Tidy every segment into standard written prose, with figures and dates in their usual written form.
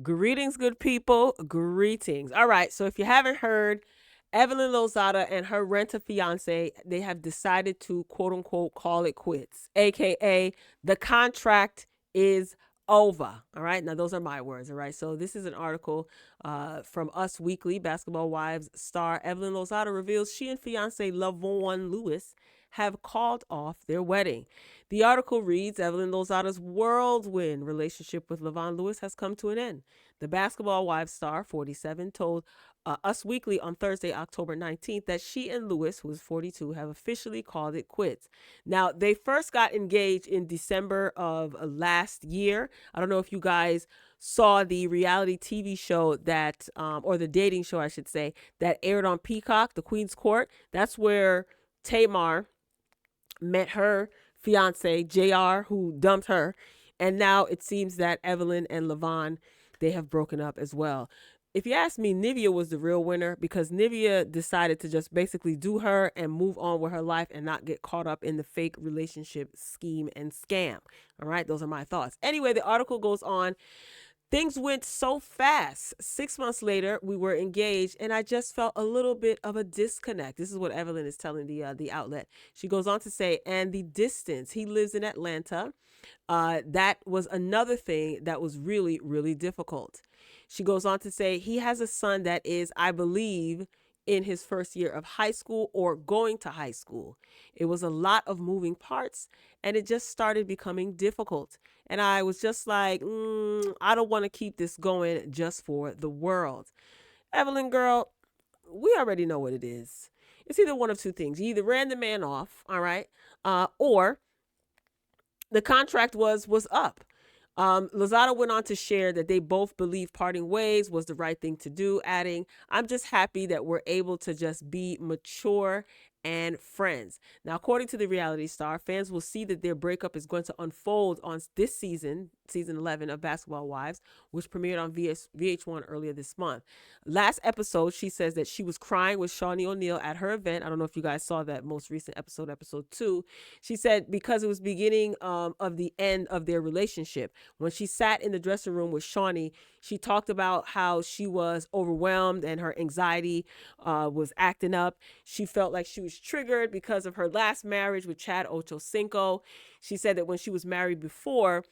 Greetings, good people. Greetings. All right. So if you haven't heard, Evelyn Lozada and her rent fiance, they have decided to quote unquote call it quits, aka the contract is over. All right. Now those are my words. All right. So this is an article from Us Weekly. Basketball Wives star Evelyn Lozada reveals she and fiance Lavon Lewis have called off their wedding. The article reads Evelyn Lozada's whirlwind relationship with Lavon Lewis has come to an end. The Basketball Wives star, 47, told Us Weekly on Thursday, October 19th, that she and Lewis, who is 42, have officially called it quits. Now, they first got engaged in December of last year. I don't know if you guys saw the reality TV show that, or the dating show, I should say, that aired on Peacock, The Queen's Court. That's where Tamar met her fiance, JR, who dumped her. And now it seems that Evelyn and Lavon, they have broken up as well. If you ask me, Nivea was the real winner because Nivea decided to just basically do her and move on with her life and not get caught up in the fake relationship scheme and scam. All right, those are my thoughts. Anyway, the article goes on. Things went so fast. 6 months later, we were engaged, and I just felt a little bit of a disconnect. This is what Evelyn is telling the outlet. She goes on to say, and the distance. He lives in Atlanta. That was another thing that was really, really difficult. She goes on to say he has a son that is, I believe, in his first year of high school or going to high school. It was a lot of moving parts, and it just started becoming difficult. And I was just like, I don't want to keep this going just for the world. Evelyn, girl, we already know what it is. It's either one of two things. You either ran the man off, all right, or the contract was up. Lozada went on to share that they both believe parting ways was the right thing to do, adding, I'm just happy that we're able to just be mature and friends. Now, according to the reality star, fans will see that their breakup is going to unfold on this season 11 of Basketball Wives, which premiered on VH1 earlier this month. Last episode, she says that she was crying with Shawnee O'Neal at her event. I don't know if you guys saw that most recent episode, episode 2. She said because it was beginning of the end of their relationship. When she sat in the dressing room with Shawnee, she talked about how she was overwhelmed and her anxiety was acting up. She felt like she was triggered because of her last marriage with Chad Ochocinco. She said that when she was married before,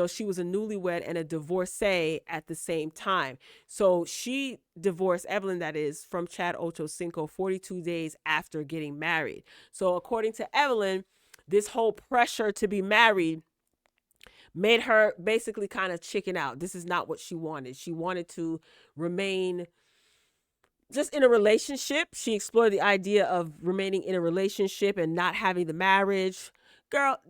she was a newlywed and a divorcee at the same time. So she divorced, Evelyn that is, from Chad Ochocinco 42 days after getting married. So according to Evelyn, this whole pressure to be married made her basically kind of chicken out. This is not what she wanted. She wanted to remain just in a relationship. She explored the idea of remaining in a relationship and not having the marriage. Girl,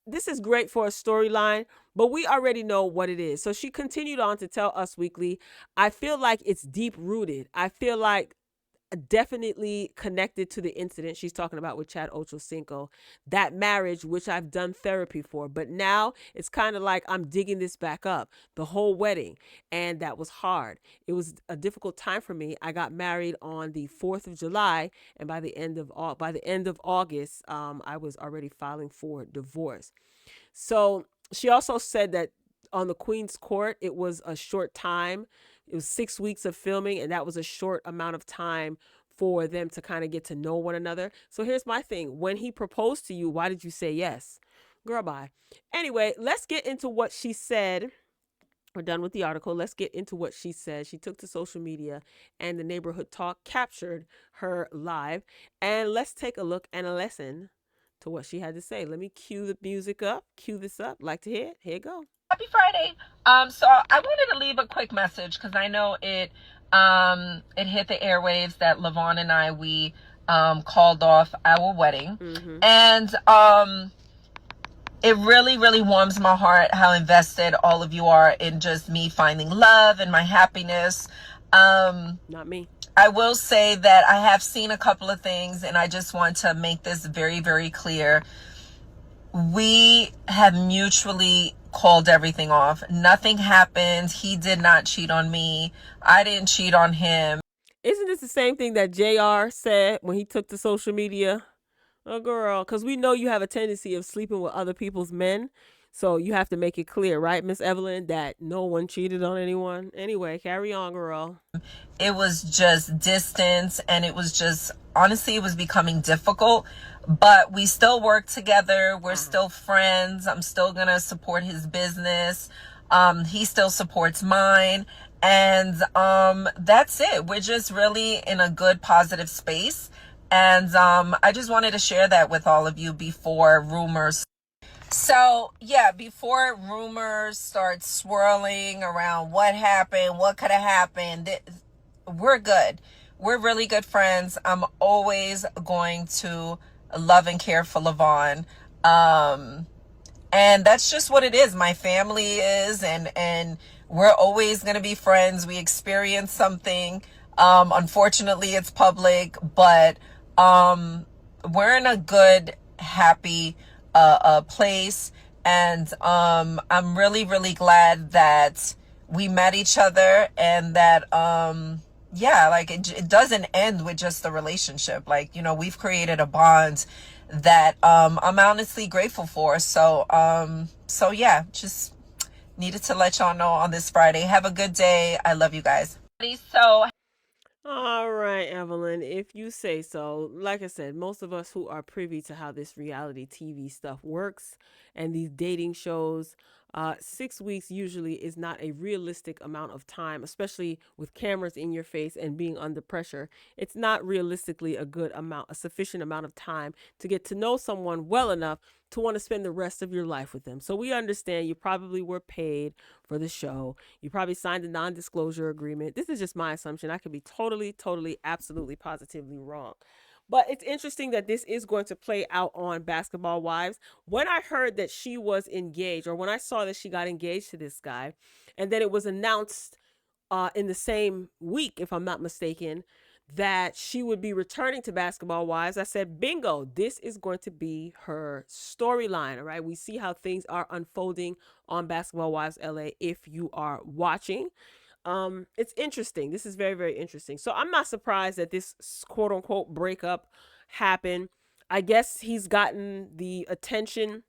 this is great for a storyline, but we already know what it is. So she continued on to tell Us Weekly, I feel like it's deep rooted. I feel like definitely connected to the incident she's talking about with Chad Ochocinco, that marriage, which I've done therapy for. But now it's kind of like I'm digging this back up, the whole wedding. And that was hard. It was a difficult time for me. I got married on the 4th of July. And by the end of August, I was already filing for divorce. So she also said that on the Queen's Court, it was a short time. It was 6 weeks of filming, and that was a short amount of time for them to kind of get to know one another. So here's my thing. When he proposed to you, why did you say yes? Girl, bye. Anyway, let's get into what she said. We're done with the article. Let's get into what she said. She took to social media, and the Neighborhood Talk captured her live. And let's take a look and a listen to what she had to say. Let me cue the music up. Cue this up. Like to hear it? Here you go. Happy Friday. So I wanted to leave a quick message because I know it hit the airwaves that Lavon and we called off our wedding. Mm-hmm. And it really, really warms my heart how invested all of you are in just me finding love and my happiness. Not me. I will say that I have seen a couple of things, and I just want to make this very, very clear. We have mutually called everything off. Nothing happened. He did not cheat on me. I didn't cheat on him. Isn't this the same thing that JR said when he took to social media? Oh, girl, because we know you have a tendency of sleeping with other people's men. So you have to make it clear, right, Miss Evelyn, that no one cheated on anyone. Anyway, carry on, girl. It was just distance, and it was just, honestly, it was becoming difficult, but we still work together. We're still friends. I'm still gonna support his business. He still supports mine, and that's it. We're just really in a good, positive space, and I just wanted to share that with all of you before rumors. So, yeah, before rumors start swirling around what happened, what could have happened, we're good. We're really good friends. I'm always going to love and care for Lavon. And that's just what it is. My family is, and we're always going to be friends. We experience something. Unfortunately, it's public, but we're in a good, happy place. And I'm really, really glad that we met each other, and that yeah, like it doesn't end with just the relationship. Like, you know, we've created a bond that I'm honestly grateful for. So yeah, just needed to let y'all know on this Friday. Have a good day. I love you guys. So All right, Evelyn, if you say so. Like I said, most of us who are privy to how this reality TV stuff works and these dating shows, 6 weeks usually is not a realistic amount of time, especially with cameras in your face and being under pressure. It's not realistically a sufficient amount of time to get to know someone well enough to want to spend the rest of your life with them. So we understand you probably were paid for the show. You probably signed a non-disclosure agreement. This is just my assumption. I could be totally, totally, absolutely, positively wrong. But it's interesting that this is going to play out on Basketball Wives. When I heard that she was engaged, or when I saw that she got engaged to this guy, and then it was announced in the same week, if I'm not mistaken, that she would be returning to Basketball Wives, I said, bingo, this is going to be her storyline. All right. We see how things are unfolding on Basketball Wives LA if you are watching. It's interesting. This is very, very interesting. So I'm not surprised that this quote unquote breakup happened. I guess he's gotten the attention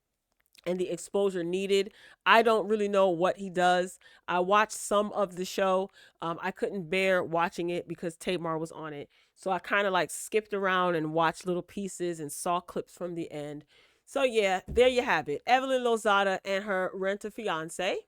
and the exposure needed. I don't really know what he does. I watched some of the show. I couldn't bear watching it because Tamar was on it. So I kind of like skipped around and watched little pieces and saw clips from the end. So yeah, there you have it. Evelyn Lozada and her rent-a-fiance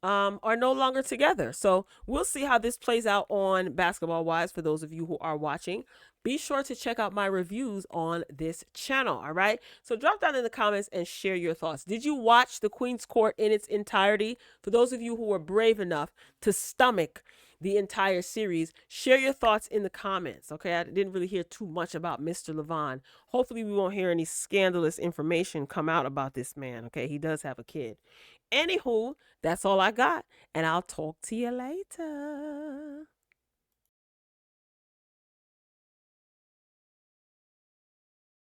are no longer together. So we'll see how this plays out on Basketball Wives for those of you who are watching. Be sure to check out my reviews on this channel, all right? So drop down in the comments and share your thoughts. Did you watch The Queen's Court in its entirety? For those of you who were brave enough to stomach the entire series, share your thoughts in the comments, okay? I didn't really hear too much about Mr. Lavon. Hopefully we won't hear any scandalous information come out about this man, okay? He does have a kid. Anywho, that's all I got, and I'll talk to you later.